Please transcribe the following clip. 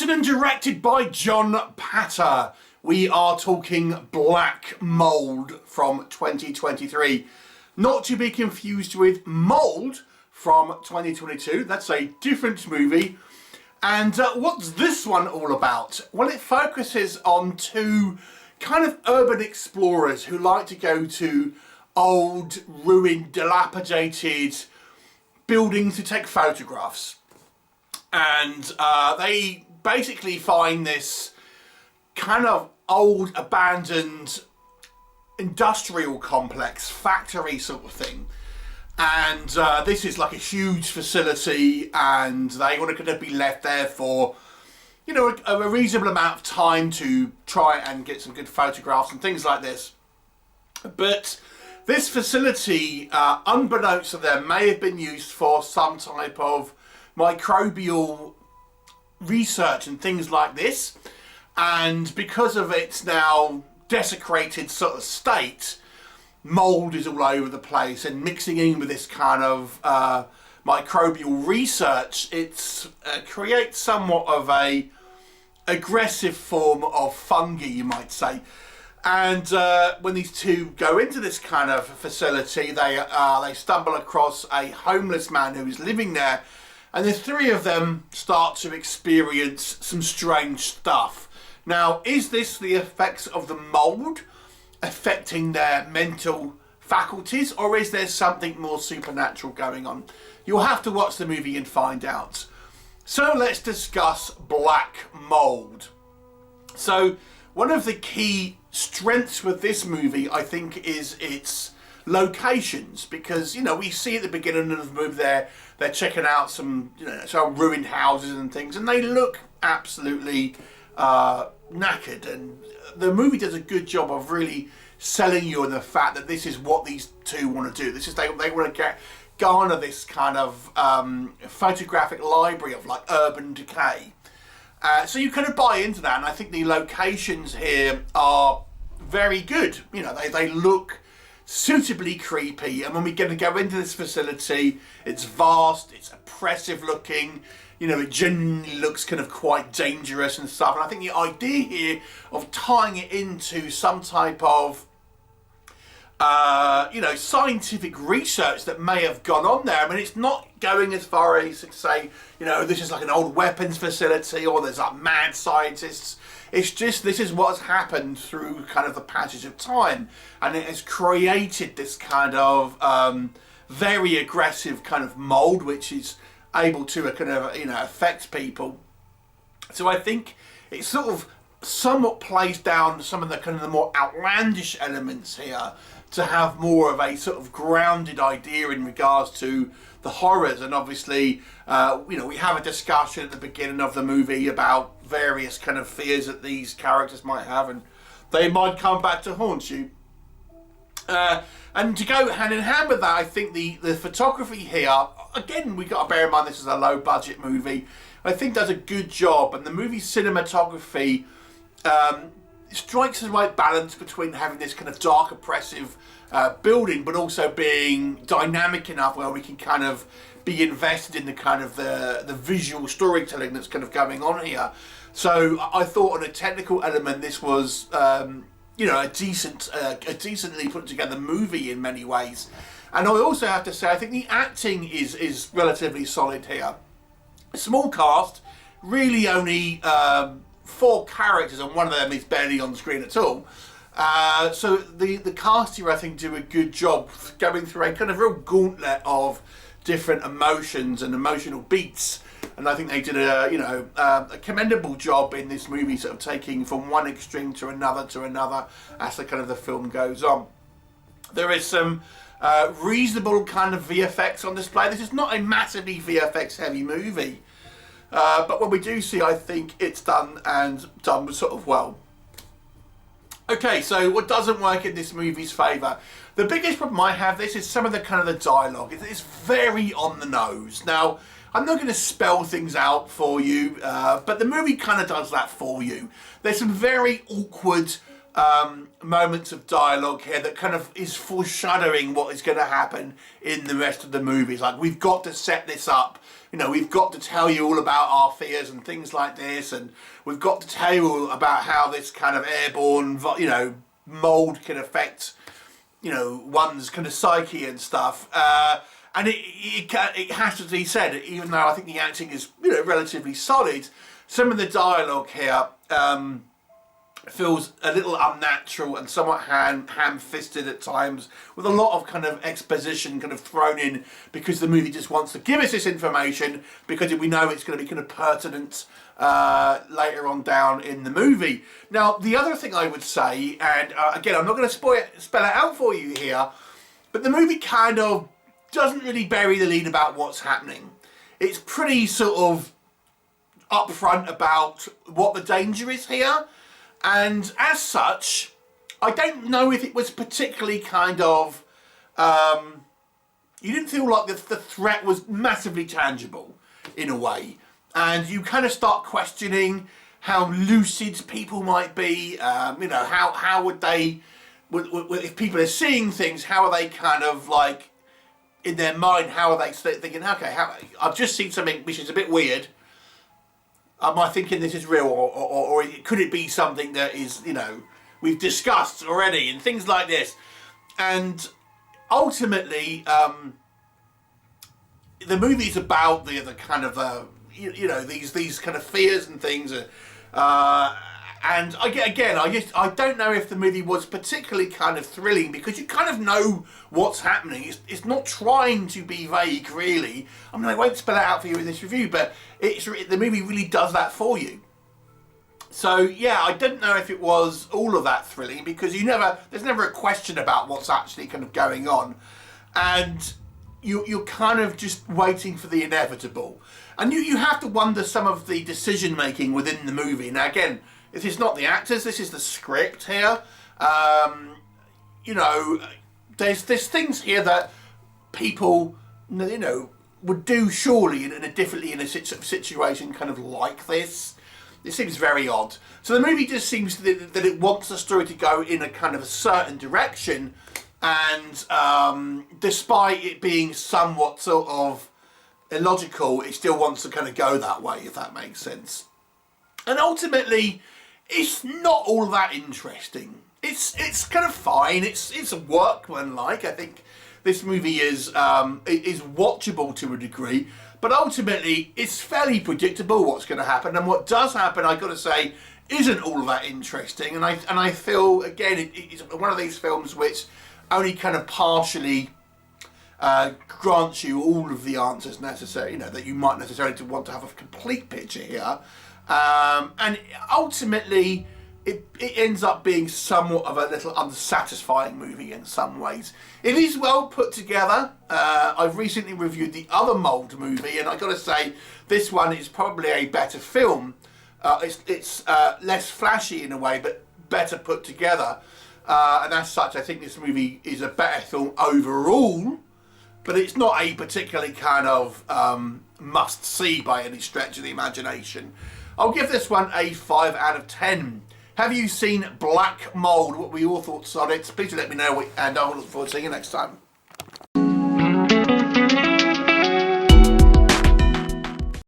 Written and directed by John Patter. We are talking Black Mould from 2023. Not to be confused with Mould from 2022. That's a different movie. And what's this one all about? Well, it focuses on two kind of urban explorers who like to go to old, ruined, dilapidated buildings to take photographs. And they basically find this kind of old, abandoned industrial complex, factory sort of thing. And this is like a huge facility, and they want to kind of be left there for, you know, a reasonable amount of time to try and get some good photographs and things like this. But this facility, unbeknownst to them, may have been used for some type of microbial research and things like this. And because of its now desecrated sort of state, mould is all over the place, and mixing in with this kind of microbial research, it creates somewhat of a aggressive form of fungi, you might say. And when these two go into this kind of facility, they stumble across a homeless man who is living there, and the three of them start to experience some strange stuff. Now, is this the effects of the mould affecting their mental faculties, or is there something more supernatural going on? You'll have to watch the movie and find out. So let's discuss Black Mould. So one of the key strengths with this movie, I think, is its locations, because, you know, we see at the beginning of the movie they're checking out some, you know, some ruined houses and things, and they look absolutely knackered, and the movie does a good job of really selling you on the fact that this is what these two want to do. This is they want to garner this kind of photographic library of like urban decay. So you kind of buy into that, and I think the locations here are very good. You know, they look suitably creepy, and when we're going to go into this facility, it's vast, it's oppressive looking. You know, it genuinely looks kind of quite dangerous and stuff. And I think the idea here of tying it into some type of, you know, scientific research that may have gone on there. I mean, it's not going as far as to say, you know, this is like an old weapons facility or there's like mad scientists. It's just, this is what's happened through kind of the passage of time. And it has created this kind of very aggressive kind of mould, which is able to kind of, you know, affect people. So I think it sort of somewhat plays down some of the kind of the more outlandish elements here to have more of a sort of grounded idea in regards to the horrors. And obviously, you know, we have a discussion at the beginning of the movie about various kind of fears that these characters might have, and they might come back to haunt you. And to go hand in hand with that, I think the photography here, again, we got to bear in mind this is a low budget movie, I think does a good job, and the movie's cinematography strikes the right balance between having this kind of dark, oppressive building, but also being dynamic enough where we can kind of be invested in the kind of the visual storytelling that's kind of going on here. So I thought on a technical element, this was you know, a decently put together movie in many ways. And I also have to say, I think the acting is relatively solid here. A small cast, really only 4 characters, and one of them is barely on screen at all. So the cast here, I think, do a good job going through a kind of real gauntlet of different emotions and emotional beats. And I think they did a commendable job in this movie, sort of taking from one extreme to another as the kind of the film goes on. There is some reasonable kind of VFX on display. This is not a massively VFX heavy movie, but when we do see, I think it's done sort of well. Okay, so what doesn't work in this movie's favour? The biggest problem I have this is some of the kind of the dialogue. It's very on the nose. Now, I'm not going to spell things out for you, but the movie kind of does that for you. There's some very awkward moments of dialogue here that kind of is foreshadowing what is going to happen in the rest of the movie. It's like, we've got to set this up. You know, we've got to tell you all about our fears and things like this, and we've got to tell you all about how this kind of airborne, you know, mould can affect, you know, one's kind of psyche and stuff. And it has to be said, even though I think the acting is, you know, relatively solid, some of the dialogue here feels a little unnatural and somewhat ham-fisted at times, with a lot of kind of exposition kind of thrown in because the movie just wants to give us this information because we know it's going to be kind of pertinent later on down in the movie. Now, the other thing I would say, and again, I'm not going to spell it out for you here, but the movie kind of doesn't really bury the lead about what's happening. It's pretty sort of upfront about what the danger is here. And as such, I don't know if it was particularly kind of, you didn't feel like the threat was massively tangible in a way. And you kind of start questioning how lucid people might be, you know, how would they, if people are seeing things, how are they kind of like, in their mind, how are they thinking, okay, I've just seen something which is a bit weird. Am I thinking this is real, or could it be something that is, you know, we've discussed already, and things like this. And ultimately, the movie's about the kind of, you know, these kind of fears and things. And again, I don't know if the movie was particularly kind of thrilling because you kind of know what's happening. It's not trying to be vague, really. I mean, I won't spell it out for you in this review, but the movie really does that for you. So yeah, I didn't know if it was all of that thrilling because there's never a question about what's actually kind of going on, and you're kind of just waiting for the inevitable, and you have to wonder some of the decision making within the movie. Now again, this is not the actors, this is the script here. You know, there's things here that people, you know, would do surely in a situation kind of like this. It seems very odd. So the movie just seems that it wants the story to go in a kind of a certain direction, and despite it being somewhat sort of illogical, it still wants to kind of go that way, if that makes sense. And ultimately, it's not all that interesting. It's kind of fine. It's workmanlike. I think this movie is watchable to a degree, but ultimately it's fairly predictable what's going to happen, and what does happen, I've got to say, isn't all that interesting. And I feel again it's one of these films which only kind of partially grants you all of the answers necessary, you know, that you might necessarily want to have a complete picture here. And ultimately, it ends up being somewhat of a little unsatisfying movie in some ways. It is well put together. I've recently reviewed the other MOULD movie, and I've got to say, this one is probably a better film. It's less flashy in a way, but better put together. And as such, I think this movie is a better film overall, but it's not a particularly kind of must-see by any stretch of the imagination. I'll give this one a 5 out of 10. Have you seen Black Mould? What were your thoughts on it? Please let me know, and I'll look forward to seeing you next time.